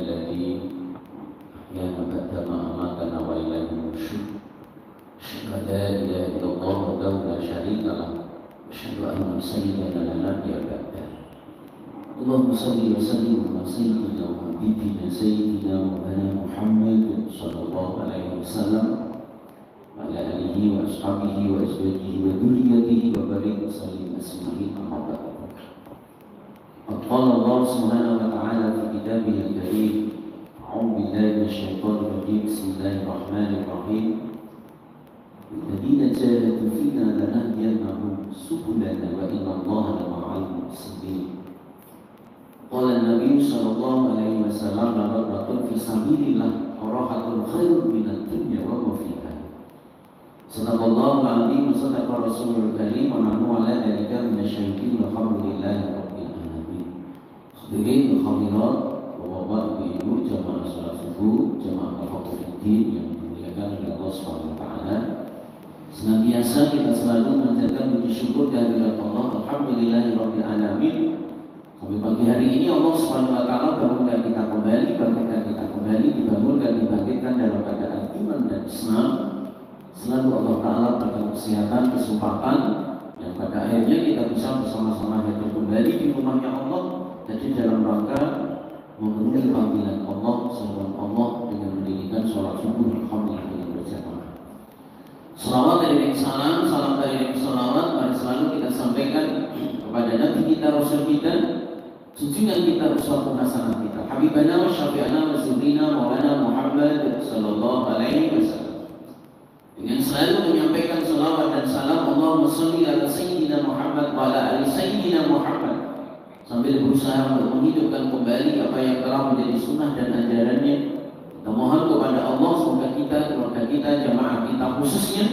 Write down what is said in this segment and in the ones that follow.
الذي أحيانا قدم أماتنا وإليه النشور. أشهد أن لا إله إلا الله وحده لا شريك له وأشهد أن سيدنا لا نبي بعده. اللهم صل وسلم على سيدنا وحبيبنا سيدنا مولانا محمد صلى الله عليه وسلم وعلى آله وأصحابه وأزواجه وذريته وبارك وسلم أجمعين أما بعد. قال الله سبحانه وتعالى في كتابه الكريم: أعوذ بالله من الشيطان الرجيم بسم الله الرحمن الرحيم الذين جاهدوا فينا لنهدينهم سبلنا وإن الله لمع المحسنين. قال النبي صلى الله عليه وسلم: رغبة في سبيل الله راحة خير من الدنيا وما فيها. صدق الله العظيم وصدق رسوله الكريم ونحن على ذلك من الشاهدين والحمد لله رب العالمين. Hadirin hadirat Bapak Ibu jamaah salat subuh, jamaah tafakkuruddin yang dimuliakan oleh Allah Subhanahu wa taala. Senantiasa kita selalu menjadikan puji syukur kehadirat Allah. Alhamdulillahirabbil alamin. Sampai pagi hari ini Allah Subhanahu wa taala bangunkan kita kembali, dibangunkan, dibangkitkan dalam keadaan iman dan Islam. Selalu Allah taala berikan kesehatan, kesempatan yang pada akhirnya kita bisa bersama-sama hadir kembali di rumahnya Allah. Jadi dalam rangka memenuhi panggilan Allah, seruan Allah dengan mendirikan sholat subuh alhamdulillah dengan berjamaah. Salawat dari salam, salam dari salawat mari selalu kita sampaikan kepada Nabi kita, Rasul kita, junjungan kita, uswatun hasanah kita, Habibana wa Syafi'ana wa Sayyidina Maulana Muhammad sallallahu alaihi wasallam. Dengan selalu menyampaikan salawat dan salam Allahumma shalli ala Sayyidina Muhammad wa ala ali Sayyidina Muhammad, sambil berusaha untuk menghidupkan kembali apa yang telah menjadi sunnah dan ajarannya. Kita mohon kepada Allah semoga kita, keluarga kita, jamaah kita khususnya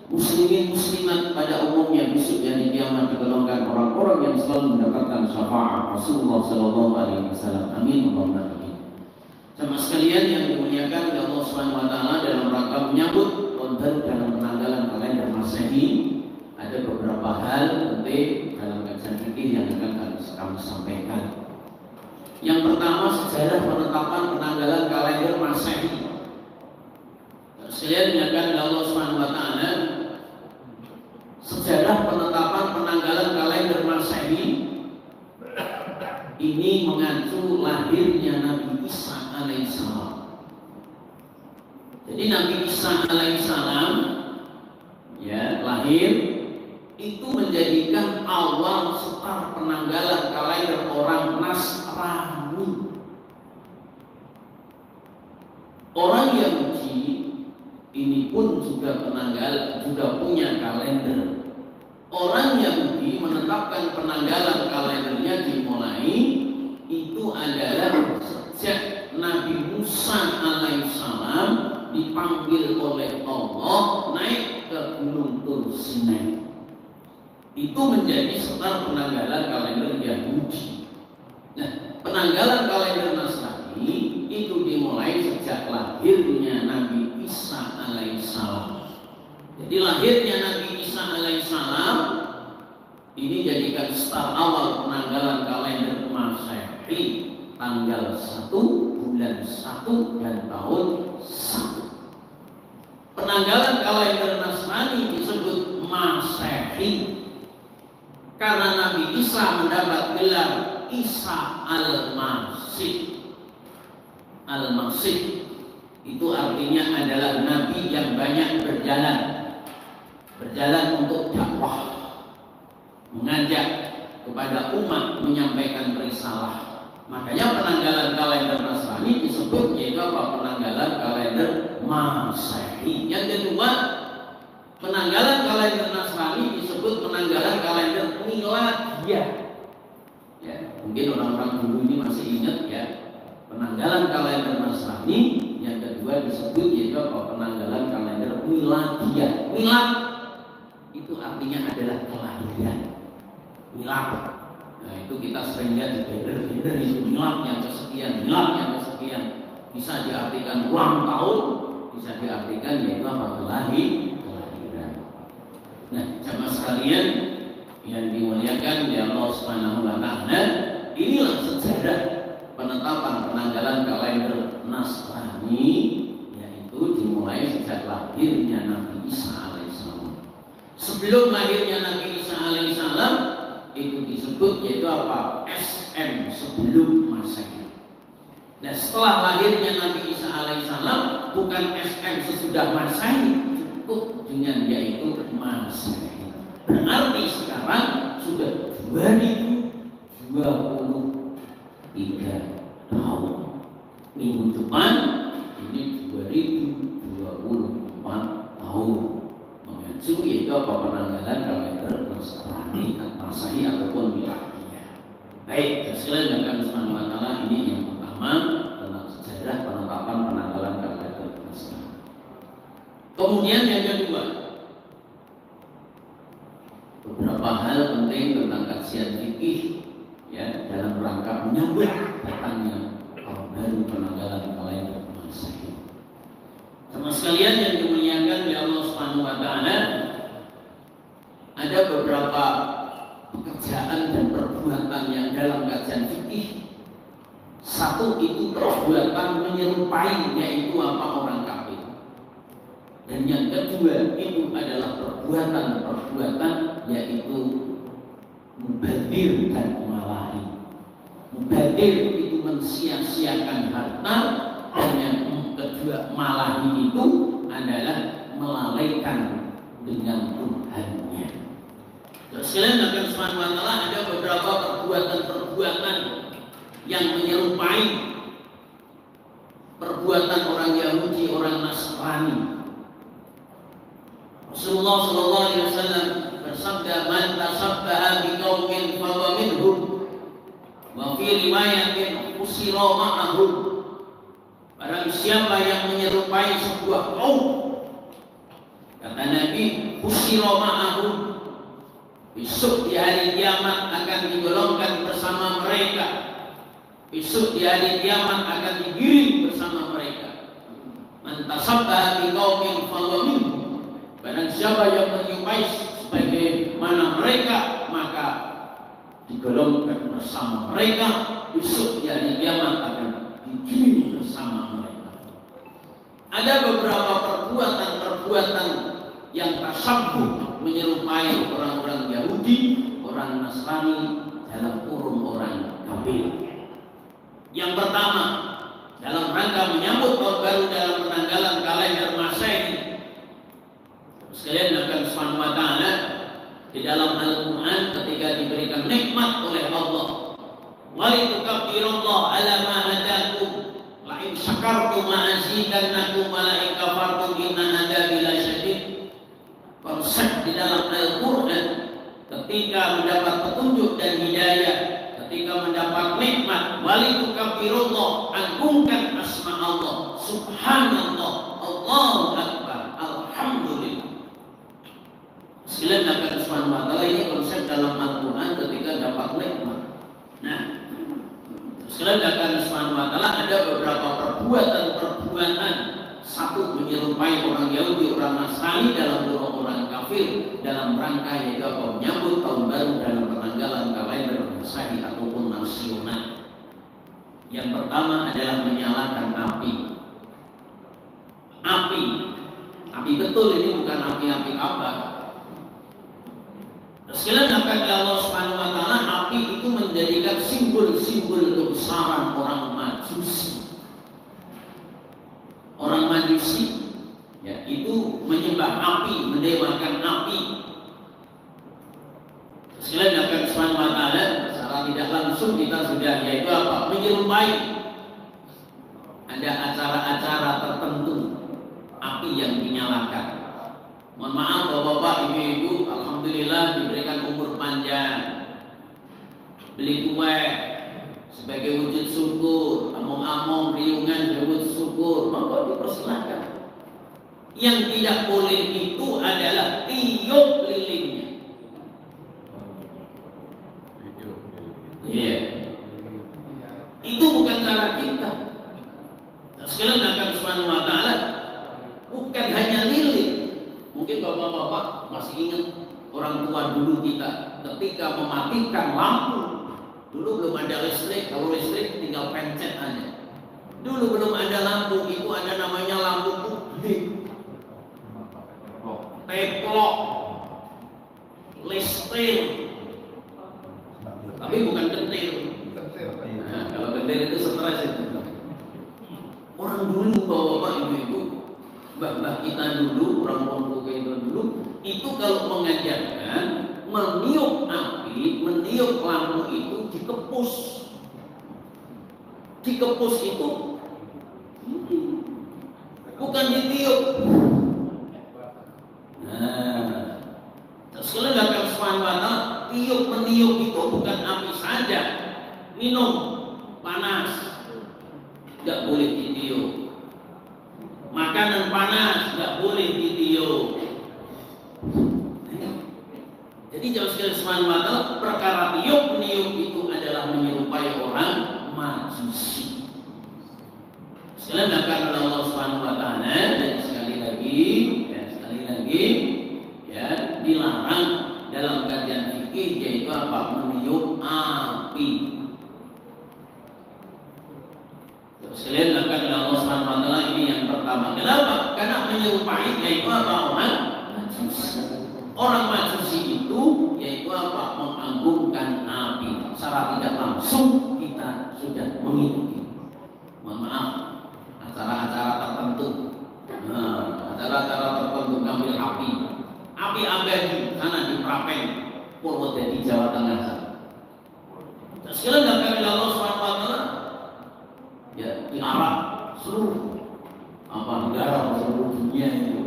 muslimin muslimat pada umumnya besok hari kiamat digolongkan orang-orang yang selalu mendapatkan syafaat Rasulullah sallallahu alaihi wasallam. Amin Allahumma amin. Jamaah sekalian yang dimuliakan oleh Allah Subhanahu wa taala, dalam rangka menyambut tahun baru dalam penanggalan kalender Masehi, ada beberapa hal penting dalam kajian fikih yang akan kami sampaikan. Yang pertama, sejarah penetapan penanggalan kalender Masehi. Sekalian dimuliakan oleh Allah Subhanahu wa taala, sejarah penetapan penanggalan kalender Masehi ini mengacu lahirnya Nabi Isa alaihissalam. Jadi Nabi Isa alaihissalam lahir itu menjadikan awal start penanggalan kalender orang Nasrani. Orang Yahudi ini pun juga punya kalender. Orang Yahudi menetapkan penanggalan kalendernya dimulai itu adalah sejak Nabi Musa alaihissalam dipanggil oleh Allah naik ke Gunung Tur Sinai. Itu menjadi start penanggalan kalender Yahudi. Nah, penanggalan kalender Nasrani itu dimulai sejak lahirnya Nabi Isa alaihissalam. Jadi lahirnya Nabi Isa alaihissalam ini jadikan start awal penanggalan kalender Masehi, tanggal 1 bulan 1 dan tahun 1. Penanggalan kalender Nasrani disebut Masehi karena Nabi Isa mendapat gelar Isa Al-Masih. Al-Masih itu artinya adalah Nabi yang banyak berjalan untuk dakwah, mengajak kepada umat, menyampaikan risalah. Makanya penanggalan kalender Nasrani disebut yaitu apa? Penanggalan kalender Masehi. Yang kedua, penanggalan kalender Nasrani disebut penanggalan kalender Miladiyah. Ya, mungkin orang-orang dulu ini masih ingat ya. Penanggalan kalender Nasrani yang kedua disebut yaitu apa? Penanggalan kalender Miladiyah. Milad itu artinya adalah kelahiran. Milad. Nah, itu kita sering lihat di banner itu miladnya kesekian, miladnya kesekian. Bisa diartikan ulang tahun, bisa diartikan yaitu apa? Kelahiran. Nah, jamaah sekalian yang dimuliakan oleh Allah Subhanahu wa taala, inilah sejarah penetapan penetapan penanggalan kalender Nasrani yaitu dimulai sejak lahirnya Nabi Isa alaihissalam. Sebelum lahirnya Nabi Isa alaihissalam itu disebut yaitu apa? SM, sebelum Masehi. Nah, setelah lahirnya Nabi Isa alaihissalam bukan SM sesudah Masehi, cukup dengan yaitu Masehi. Berarti sekarang sudah 2023 tahun. Minggu depan ini 2024 tahun. Mengacu yaitu apa? Penanggalan kalender Nasrani, Masehi ataupun Miladiah. Baik, sekalian akan Subhanahu wa taala, ini yang pertama tentang sejarah penetapan penanggalan kalender Nasrani. Kemudian yang kedua, beberapa hal penting tentang kajian fikih ya dalam rangka menyambut datangnya tahun baru penanggalan kalender Masehi. Sama sekalian yang dimuliakan oleh Allah Subhanahu wa taala, ada beberapa pekerjaan dan perbuatan yang dalam kajian fikih. Satu itu perbuatan menyerupai yaitu apa? Orang kafir. Dan yang kedua itu adalah perbuatan yaitu mubadir dan malahi. Mubadir itu mensia-siakan harta, dan yang kedua malahi itu adalah melalaikan dengan Tuhannya. Terus kalian akan Subhanahu wa taala, ada beberapa perbuatan yang menyerupai perbuatan orang Yahudi, orang Nasrani. Rasulullah sallallahu alaihi wasallam bersabda, "Man tasabbaha biqaumin fahuwa minhum." Wa fi riwayatin usira ma'ahum. Barang siapa yang menyerupai sebuah kaum, kata Nabi, usira ma'ahum, besok di hari kiamat akan digolongkan bersama mereka. Besok di hari kiamat akan digiring bersama mereka. Man tasabbaha biqaumin fahuwa minhum. Barang siapa yang menyerupai sebagaimana mereka, maka digolongkan bersama mereka. Besok di hari kiamat akan digiring bersama mereka. Ada beberapa perbuatan yang tasabbuh menyerupai orang-orang Yahudi, orang Nasrani dalam kurung orang kafir. Yang pertama, dalam rangka menyambut tahun baru dalam penanggalan kalender Masehi, sekalian akan Subhanahu wa taala di dalam Al-Quran ketika diberikan nikmat oleh Allah, wa litukabbirullaha ala ma hadakum la in syakartum la azidannakum wa la in kafartum inna adzabi lasyadid. Konsep di dalam Al-Quran ketika mendapat petunjuk dan hidayah, ketika mendapat nikmat, wa litukabbirullaha, agungkan asma Allah, subhanallah, Allahu akbar, alhamdulillah. Sekalian akan Subhanahu wa taala, ini konsep dalam Al-Quran ketika dapat nikmat. Nah, sekalian akan Subhanahu wa taala, ada beberapa perbuatan. Satu, menyerupai orang Yahudi, orang Nasrani dalam orang kafir dalam rangka yaitu menyambut tahun baru dalam penanggalan kalender Masehi ataupun nasional. Yang pertama adalah menyalakan api. Api betul, ini bukan api-api abad. Sekalian akan Allah Subhanahu wa taala, api itu menjadikan simbol-simbol kebesaran orang Majusi. Orang Majusi ya, itu menyembah api, mendewakan api. Sekalian akan Subhanahu wa taala, secara tidak langsung kita sudah yaitu apa? Menyerupai. Ada acara-acara tertentu api yang dinyalakan. Mohon maaf bapak-bapak, ibu-ibu, alhamdulillah diberikan umur panjang, beli kue sebagai wujud syukur, among-among riungan sebagai wujud syukur, maka dipersilakan. Yang tidak boleh itu adalah tiup lilinnya. Iya, itu bukan cara kita. Sekalian akan Subhanahu wa taala, bukan hanya lilin. Mungkin bapak-bapak masih ingat orang tua dulu kita ketika mematikan lampu. Dulu belum ada listrik, kalau listrik tinggal pencet Dulu belum ada lampu, itu ada namanya lampu publik, teplok, listrik, tapi bukan kentir. Nah, kalau kentir itu stres itu. Orang dulu, bapak-bapak, ibu-ibu, mbak-mbak kita dulu, orang pondok kita dulu, itu kalau mengajarkan meniup api, meniup lampu itu dikepus. Dikepus itu bukan ditiup. Nah, sekali akan swasta tiup meniup itu bukan api saja, minum panas nggak boleh ditiup, makanan panas nggak boleh ditiup. Jadi jauh sekali swasta perkara tiup meniup itu adalah menyerupai orang majusi. Sekali akan Allah Subhanahu wa taala, dan sekali lagi ya dilarang dalam kajian fikih, yaitu apa? Meniup api. Sekalian akan Allah Subhanahu wa taala, ini yang pertama. Kenapa? Karena menyerupai, yaitu apa? Orang majusi. Orang majusi itu yaitu apa? Mengagunkan api. Secara tidak langsung kita sudah mengikuti. Mohon maaf, acara-acara tertentu. Acara-acara tertentu ngambil api abadi sana di Prapen, Purwodadi, Jawa Tengah. Sekalian akan Allah Subhanahu wa taala ya dilarang seluruh negara, seluruh dunia itu.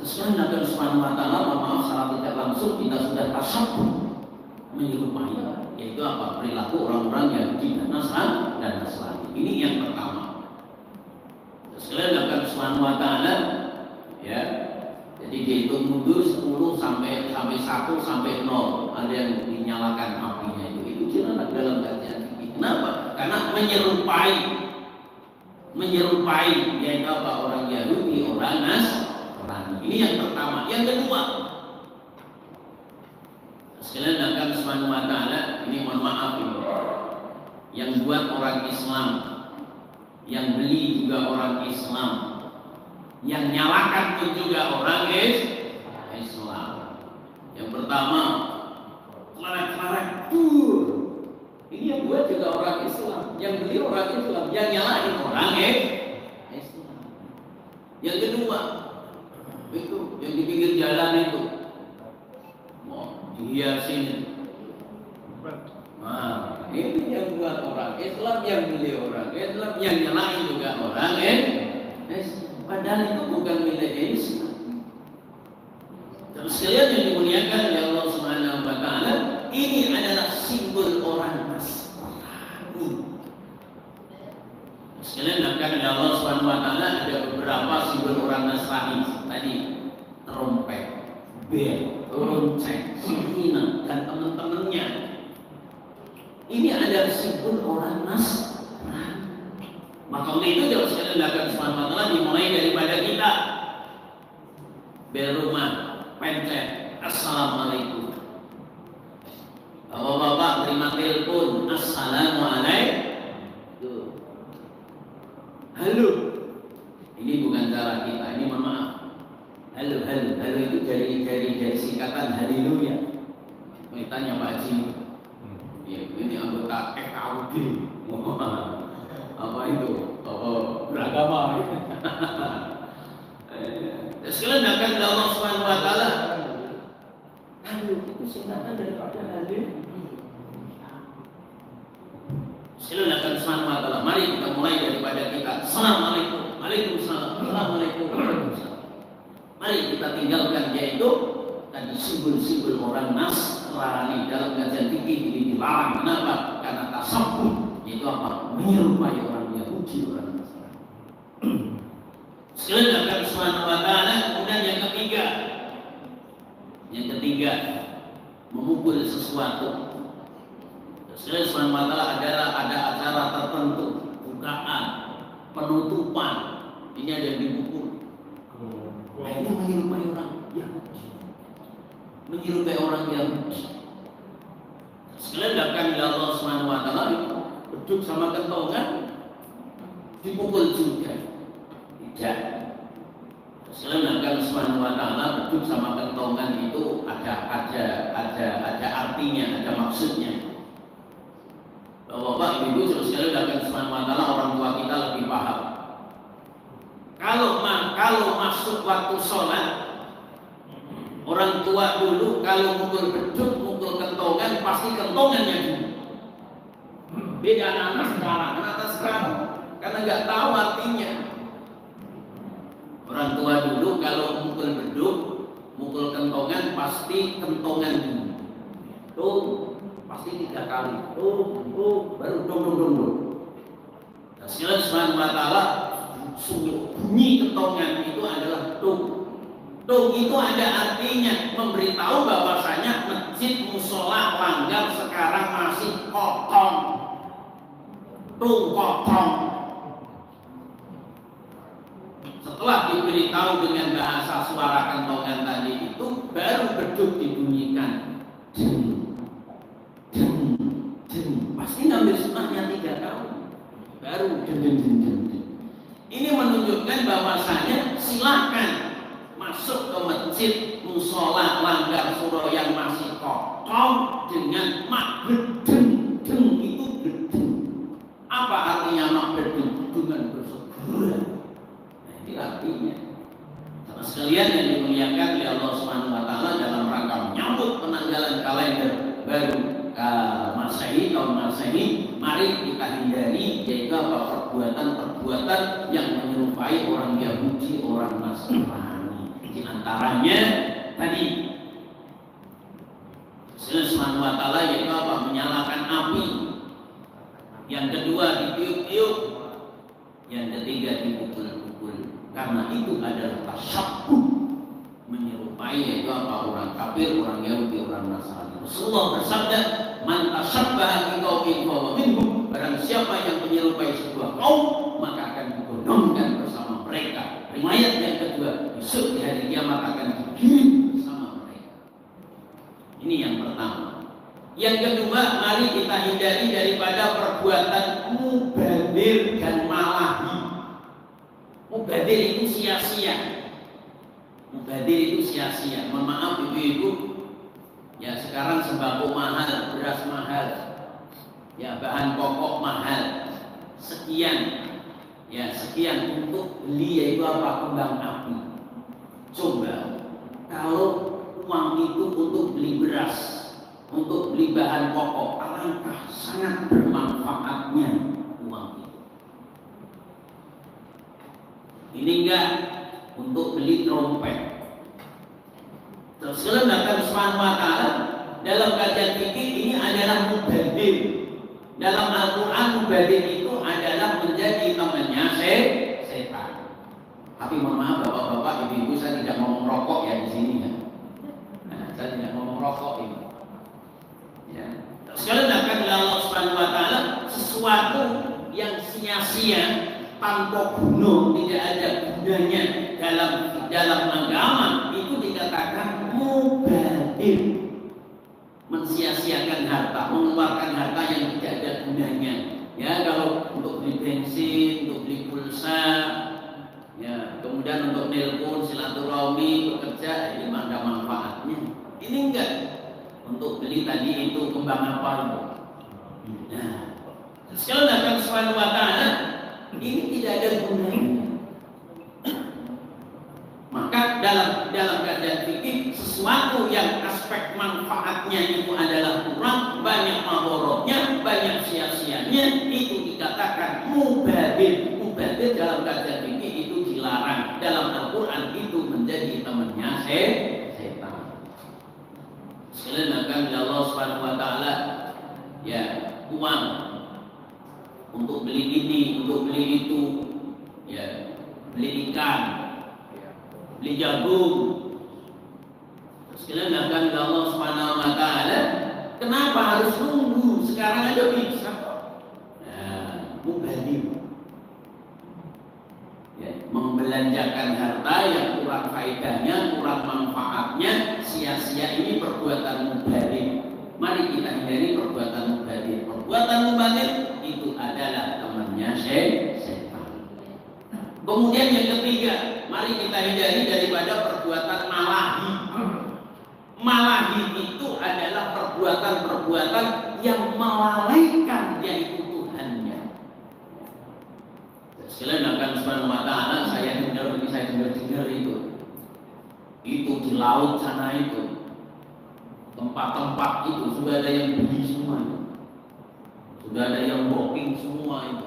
Sekarang akan Subhanahu wa taala, maaf secara tidak langsung kita sudah tasabuh menyerupai, yaitu apa? Perilaku orang-orang Yahudi dan Nasrani. Ini yang pertama. Sekalian akan Subhanahu wa taala ya. Jadi dihitung mundur 10 sampai 1 sampai 0. Ada yang dinyalakan apinya itu jelas dalam kajian fikih. Kenapa? Karena menyerupai yaitu apa? Orang Yahudi, orang Nasrani. Ini yang pertama. Yang kedua, sekalian akan Subhanahu wa taala, ini mohon maaf ini, yang buat orang Islam, yang beli juga orang Islam, yang nyalakan pun juga orang Islam. Yang pertama, kelarak-kelarak ini yang buat juga orang Islam, yang beli orang Islam, yang nyalain orang Islam. Yang kedua, itu yang di pinggir jalan itu mau dihiasin. Nah, ini yang buat orang Islam, yang beli orang Islam, yang nyalain juga orang Islam. Padahal itu bukan milik Islam. Terus sekalian yang dimuliakan oleh Allah Subhanahu wa taala, ini adalah simbol orang Nasrani. Sekalian akan oleh Allah Subhanahu wa taala, ada beberapa simbol orang Nasrani tadi: trompet, bel, lonceng, sirina, dan teman-temannya. Ini adalah simbol orang Nasrani. Maka oleh itu jauh sekali akan Subhanahu wa taala dimulai daripada kita. Bel rumah, pencet, assalamualaikum. Bapak-bapak terima telepon, assalamualaikum. Halo. Ini bukan cara kita, ini mohon maaf. Halo itu dari singkatan haleluya. Mau tanya Pak Haji. Ya, ini anggota FKUD. Apa itu? Beragama. Sekalian akan Allah Subhanahu wa taala. Aduh, itu singkatan daripada hadir. Sekalian akan Subhanahu wa taala. Mari kita mulai daripada kita. Assalamualaikum. Waalaikumsalam. Assalamualaikum. Waalaikumsalam. Mari kita tinggalkan yaitu tadi simbol-simbol orang Nasrani dalam kajian fikih ini dilarang. Kenapa? Karena tasawuf itu apa? Menyerupai orang Yahudi, orang Nasrani. Sekalian akan Subhanahu wa taala. Kemudian yang ketiga memukul sesuatu. Sekalian Subhanahu wa taala ada acara tertentu, bukaan, penutupan, ini ada yang dipukul. Nah, ini menyerupai orang Yahudi. Menyerupai orang Yahudi. Sekalian akan Allah Subhanahu wa taala duduk sama kentongan, dipukul juga. Tidak. Selain akan Subhanahu wa taala beduk sama kentongan itu ada artinya, ada maksudnya. Bapak Ibu sekalian akan Subhanahu wa taala, orang tua kita lebih paham. Kalau masuk waktu sholat, orang tua dulu kalau mukul beduk, mukul kentongan, pasti kentongannya dulu. Beda anak-anak sekarang, karena nggak tahu artinya. Orang tua dulu kalau mukul beduk, mukul kentongan, pasti kentongan dulu. Tuh, pasti 3 kali. Tuh, baru dong. Nah, sekalian Subhanahu wa taala, bunyi kentongan itu adalah tung. Tung itu ada artinya memberitahu bahwasanya masjid musola Langgar sekarang masih kosong. Tung kosong. Setelah diberitahu dengan bahasa suara kentongan tadi itu, baru beduk dibunyikan. Pasti ngambil sunnahnya 3 kali. Baru Ini menunjukkan bahwasanya silakan masuk ke masjid musola Langgar Suro yang masih kosong dengan mak bedeng itu bedeng. Apa artinya mak bedeng? Dengan bersegera. Nah, ini artinya. Sama sekalian yang dimuliakan oleh Allah Subhanahu wa taala dalam rangka menyambut penanggalan kalender baru kaum Masehi, mari kita hindari yaitu perbuatan yang menyerupai orang Yahudi, orang Nasrani. Di antaranya tadi Allah Subhanahu wa taala yaitu menyalakan api. Yang kedua ditiup-tiup. Yang ketiga dipukul-pukul. Karena itu adalah tasyabbuh, menyerupai yaitu orang kafir, orang Yahudi, orang Nasrani. Rasulullah bersabda, "Man tashabbaha bi qaumin fahuwa minhum." Barang siapa yang menyerupai sebuah kaum, maka akan digolongkan bersama mereka. Riwayat yang kedua, besok di hari kiamat akan digiring bersama mereka. Ini yang pertama. Yang kedua, mari kita hindari daripada perbuatan mubadir dan malahi. Mubadir itu sia-sia. Mubadir itu sia-sia. Mohon maaf ibu-ibu, ya sekarang sembako mahal, beras mahal, ya bahan pokok mahal, sekian untuk beli yaitu kembang api. Coba kalau uang itu untuk beli beras, untuk beli bahan pokok, alangkah sangat bermanfaatnya uang itu. Ini enggak untuk beli trompet. Terus Allah Subhanahu wa taala dalam kajian fikih ini adalah mubadir. Dalam Al-Qur'an mubadir itu adalah menjadi temannya setan. Tapi mohon maaf bapak-bapak, ibu-ibu, saya tidak ngomong rokok ya di sini ya. Nah, saya tidak ngomong rokok ini. Ya. Sekali akan Allah Subhanahu wa taala sesuatu yang sia-sia tanpa guna, tidak ada gunanya dalam agama itu dikatakan mubadir. Mensia-siakan harta, mengeluarkan harta yang tidak ada gunanya. Ya, kalau untuk beli bensin, untuk beli pulsa, ya, kemudian untuk nelpon, silaturahmi, bekerja, ini ada manfaatnya. Ini enggak. Untuk beli tadi itu kembang apa itu. Nah, sekali datang Subhanahu wa taala, ini tidak ada gunanya. Maka dalam keadaan fikih, sesuatu yang aspek manfaatnya itu adalah kurang, banyak madharatnya, banyak sia-sianya, itu dikatakan mubadir. Mubadir dalam keadaan fikih itu dilarang. Dalam Al-Quran itu menjadi temannya setan. Sekalian akan Allah Subhanahu wa taala, ya, uang untuk beli ini, untuk beli itu, ya, beli ikan, beli jagung. Sekalian akan Allah Subhanahu wa taala, kenapa harus nunggu? Sekarang aja bisa kok. Nah, mubadir. Ya, membelanjakan harta yang kurang faedahnya, kurang manfaatnya, sia-sia, ini perbuatan mubadir. Mari kita hindari perbuatan mubadir. Perbuatan mubadir itu adalah temannya setan. Kemudian yang ketiga, mari kita hindari daripada perbuatan malahi. Malahi itu adalah perbuatan-perbuatan yang melalaikan yaitu Tuhannya. Sekalian akan subhanahu wa ta'ala, saya dengar itu. Itu di laut sana itu. Tempat-tempat itu sudah ada yang beli semua itu. Sudah ada yang booking semua itu.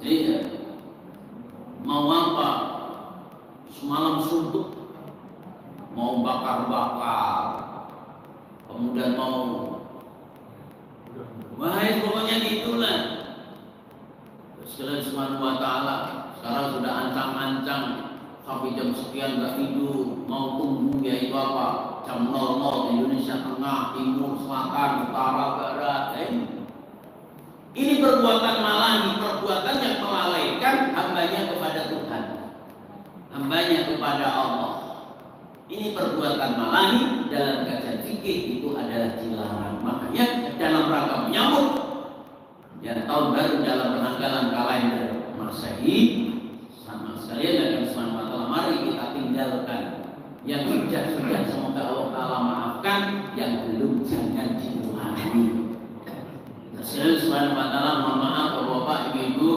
Jadi mau apa? Semalam suntuk, mau bakar-bakar, kemudian mau bahaya, pokoknya gitulah. Sekalian subhanahu wa ta'ala sekarang sudah ancang-ancang sampai jam sekian gak tidur, mau tunggu yaitu apa? Jam 00 Indonesia Tengah, Timur, Selatan, Utara, Barat. Ini perbuatan malahi, perbuatan yang melalaikan hambanya kepada Tuhan, hambanya kepada Allah. Ini perbuatan malahi dalam kajian fikih itu adalah dilarang. Makanya dalam rangka menyambut ya tahun baru dalam penanggalan kalender Masehi, sama sekalian dengan subhanahu wa ta'ala, mari kita tinggalkan yang sudah semoga Allah Ta'ala maafkan, yang belum jangan diulangi. Sekalian subhanahu wa ta'ala, mohon maaf Bapak Ibu,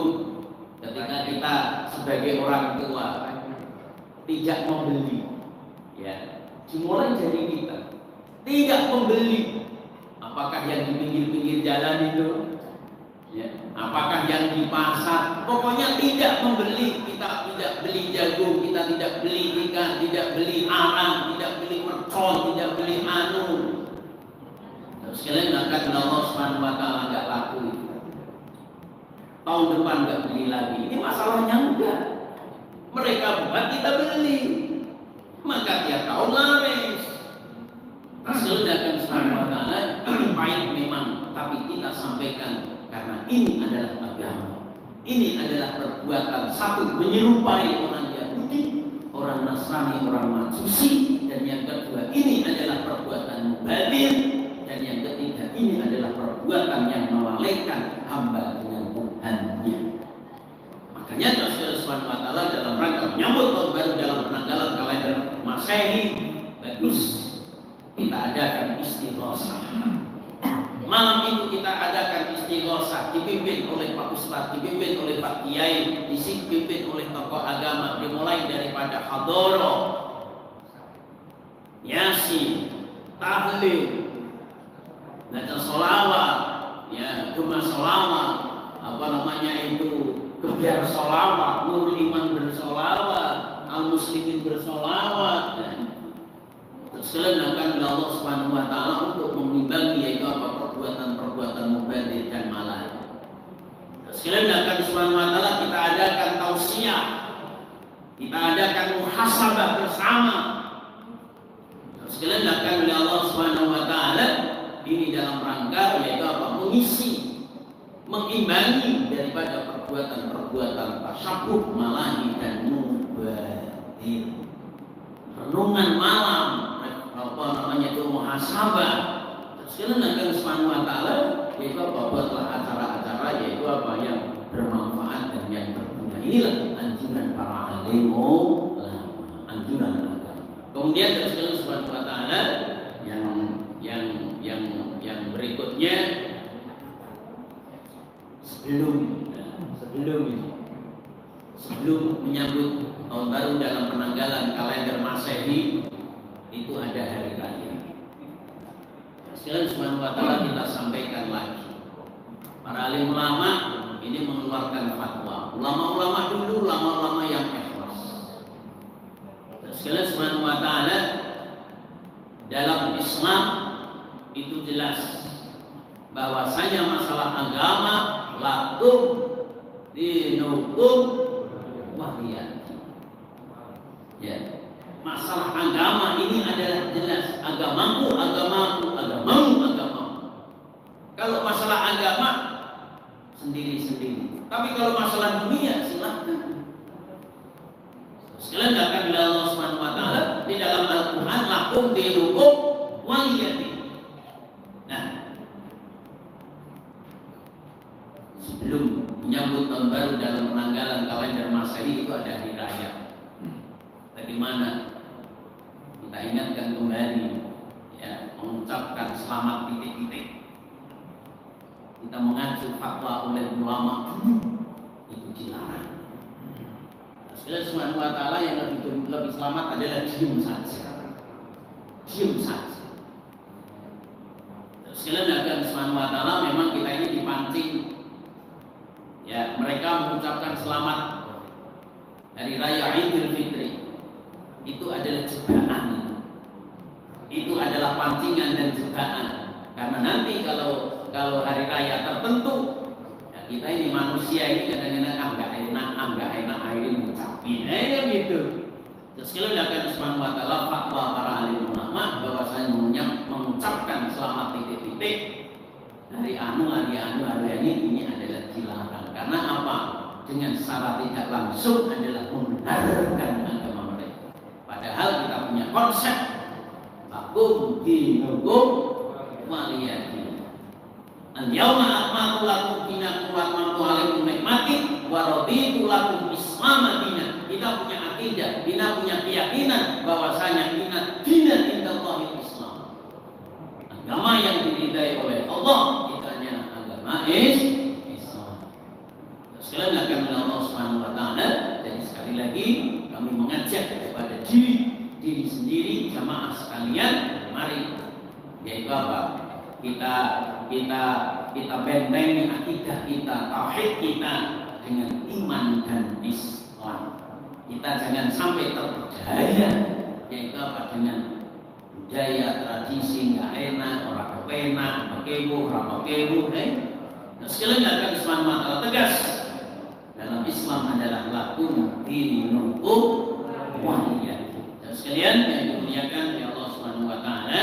ketika kita sebagai orang tua tidak membeli, ya, dimulai dari kita tidak membeli. Apakah yang di pinggir-pinggir jalan itu, ya, apakah yang di pasar, pokoknya tidak membeli. Kita tidak beli jagung, kita tidak beli ikan, tidak beli arang, tidak beli mercon, tidak beli anu. Sekalian akan Allah Subhanahu wa ta'ala enggak laku itu. Tahun depan enggak beli lagi. Ini masalahnya enggak. Mereka buat, kita beli. Maka tiap tahun laris. Sedangkan Subhanahu wa ta'ala ini pahit memang, tapi kita sampaikan karena ini adalah agama. Ini adalah perbuatan satu menyerupai orang Yahudi, orang Nasrani, orang Majusi, dan yang kedua ini adalah perbuatan mubadir, dan yang ketiga ini adalah perbuatan yang melalaikan hamba dengan Tuhannya. Makanya Rasulullah SWT dalam rangka menyambut tahun baru dalam penanggalan kalender Masehi, bagus kita adakan istighosah. Malam itu kita adakan istighosah, dipimpin oleh Pak Ustadz, dipimpin oleh Pak Kiai, dipimpin oleh tokoh agama, dimulai daripada hadoroh, yasin, tahlil, baca sholawat, ya, cuma sholawat, kebiar sholawat, Nurul Iman bersolawat, Al-Muslimin bersolawat. Sedangkan Allah Subhanahu wa ta'ala untuk mengimbangi yaitu apa, perbuatan-perbuatan mubadir dan malah. Sedangkan Subhanahu wa ta'ala kita adakan tausiah, kita adakan muhasabah bersama. Sedangkan Allah Subhanahu wa ta'ala ini dalam rangka yaitu apa, mengisi, mengimbangi daripada perbuatan-perbuatan tasyabuh, malahi dan mubadir. Renungan malam, itu muhasabah. Sedangkan Subhanahu wa ta'ala yaitu apa, buatlah acara-acara yaitu apa yang bermanfaat dan yang berguna. Inilah anjuran para alim, anjuran agama. Kemudian terus Subhanahu wa ta'ala yang berikutnya sebelum menyambut tahun baru dalam penanggalan kalender Masehi itu ada hari raya. Sekalian Subhanahu wa ta'ala kita sampaikan lagi. Para alim ulama ini mengeluarkan fatwa. Ulama-ulama dulu, ulama-ulama yang ikhlas. Sekalian Subhanahu wa ta'ala dalam Islam itu jelas bahwasanya masalah agama lakum dinukum wahiyati. Ya. Masalah agama ini adalah jelas, agamamu, agamamu, agamamu, agamamu. Kalau masalah agama sendiri-sendiri. Tapi kalau masalah dunia silahkan. Sekalian akan Allah Subhanahu wa ta'ala di dalam Al-Quran lakum dinukum waliyati. Nah, sebelum menyambut tahun baru dalam penanggalan kalender Masehi itu ada hari raya. Bagaimana kita ingatkan kembali, ya, mengucapkan selamat titik-titik. Kita mengacu fatwa oleh ulama itu dilarang. Sekali Subhanahu wa ta'ala yang lebih selamat adalah diam saja. Diam saja. Sekali akan Subhanahu wa ta'ala memang kita ini dipancing, ya, mereka mengucapkan selamat hari raya Idul Fitri. Itu adalah jebakan. Itu adalah pancingan dan jebakan. Karena nanti kalau hari raya tertentu, ya, kita ini manusia ini kadang-kadang enggak enak akhirnya ngucapin, gitu. Terus kalau dilakukan Subhanahu wa ta'ala fatwa para alim ulama bahwasanya mengucapkan selamat titik-titik hari ini adalah dilarang. Karena apa? Dengan secara tidak langsung adalah membenarkan agama mereka. Padahal kita punya konsep lakum dinukum waliyadin. Al-yawma akmaltu lakum dinakum wa atmamtu alaikum nikmati wa raditu lakum Islam dinan. Kita punya akidah, kita punya keyakinan bahwasanya kita dinan indallahi Islam. Agama yang diridai oleh Allah itu adalah agama Islam. Sekali lagi Allah Subhanahu wa taala, jadi sekali lagi kami mengajak kepada diri sendiri jamaah sekalian, mari, yaitu apa? Kita bentengi akidah kita, tauhid kita dengan iman dan Islam. Kita jangan sampai terpedaya, yaitu apa, dengan budaya tradisi nggak enak, orang kepenak, pakebu, orang pakebu, Nah, sekali lagi akan Islam mata tegas dalam Islam adalah lakum dinukum waliyadin. Dan sekalian yang dimuliakan oleh Allah Subhanahu wa taala,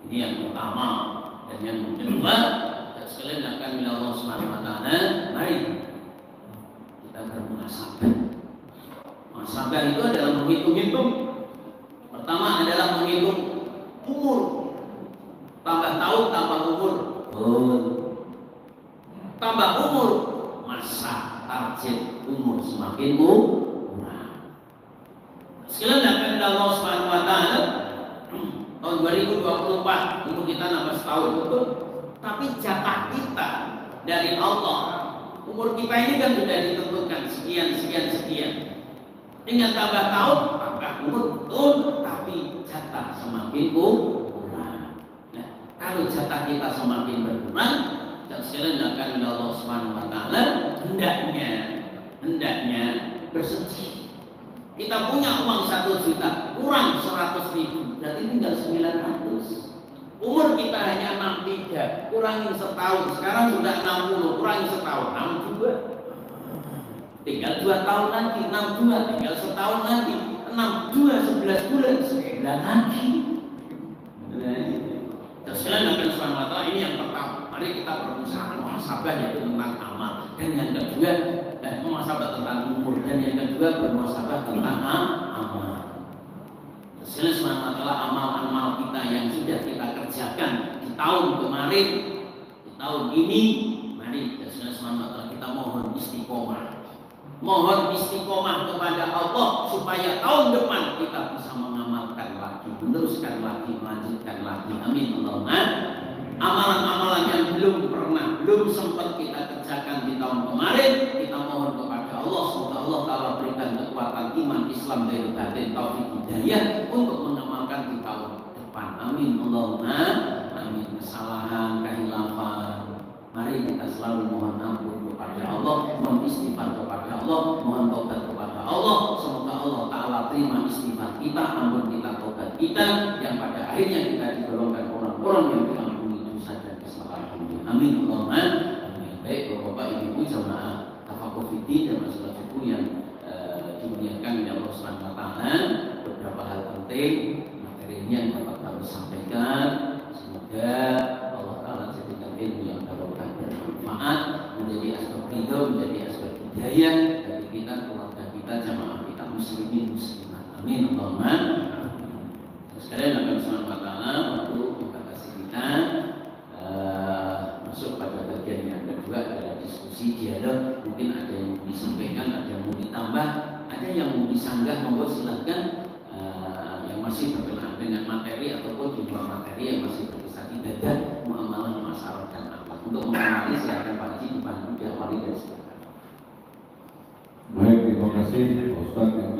ini yang pertama. Dan yang kedua, dan sekalian akan oleh Allah Subhanahu wa taala, mari kita bermuhasabah. Muhasabah itu adalah menghitung-hitung. Pertama adalah menghitung umur. Tambah tahun, tambah umur. Tambah umur, masa target umur semakin kurang. Sekalian akan Allah Subhanahu wa taala tahun 2024 umur kita nambah setahun, betul. Tapi jatah kita dari Allah, umur kita ini kan sudah ditentukan sekian. Dengan tambah tahun, tambah umur, betul. Tapi jatah semakin kurang. Nah, kalau jatah kita semakin berkurang, dan sekalian akan Allah Subhanahu wa taala hendaknya bersedih. Kita punya uang 1 juta, kurang 100.000, berarti tinggal 900. Umur kita hanya 63, kurangi setahun. Sekarang sudah 60, kurangi setahun, 62. Tinggal 2 tahun lagi, 62, tinggal setahun lagi, 62, 11 bulan, 9 lagi. Dan sekalian akan Subhanahu wa taala, ini yang pertama. Mari kita berusaha muhasabah yaitu tentang amal. Dan yang kedua, muhasabah tentang umur. Dan yang kedua, bermuhasabah tentang amal. Sekalian Subhanahu wa taala, amal-amal kita yang sudah kita kerjakan di tahun kemarin, di tahun ini, mari sekalian Subhanahu wa taala kita mohon istiqomah. Mohon istiqomah kepada Allah supaya tahun depan kita bisa mengamalkan lagi, meneruskan lagi, melanjutkan lagi. Amin Allahumma. Amalan-amalan yang belum sempat kita kerjakan di tahun kemarin, kita mohon kepada Allah semoga Allah Ta'ala berikan kekuatan iman Islam dari batin taufik hidayah untuk mengamalkan di tahun depan. Amin Allahumma. Amin. Kesalahan, kehilafan, mari kita selalu mohon ampun kepada Allah, mohon istighfar kepada Allah, mohon taubat kepada Allah. Semoga Allah Ta'ala terima istighfar kita, ampun kita, taubat kita, yang pada akhirnya kita digolongkan orang-orang yang diampuni dosa dan kesalahan. Amin Allahumma. Amin. Baik Bapak Ibu jamaah Tafaqquh Fiddin dan masalah fikih yang dimuliakan oleh Allah Subhanahu wa taala, beberapa hal penting materinya yang dapat kami sampaikan. Semoga Allah Ta'ala jadikan ilmu yang barokah bermanfaat, menjadi asbab ridho, menjadi asbab hidayah bagi kita, keluarga kita, jamaah kita, muslimin muslimat. Amin Allahumma. Sekalian akan Subhanahu wa taala waktu membatasi kita masuk pada bagian yang kedua adalah diskusi dia mungkin ada yang mau disampaikan, ada yang mau ditambah, ada yang mau disanggah, monggo silakan. Yang masih berkenaan dengan materi ataupun di luar materi yang masih berkisar ibadah, muamalah, masyarakat dan akhlak. Untuk mengawali silakan Pak Haji dibantu diawali dari sekarang. Baik, terima kasih Pak Ustaz yang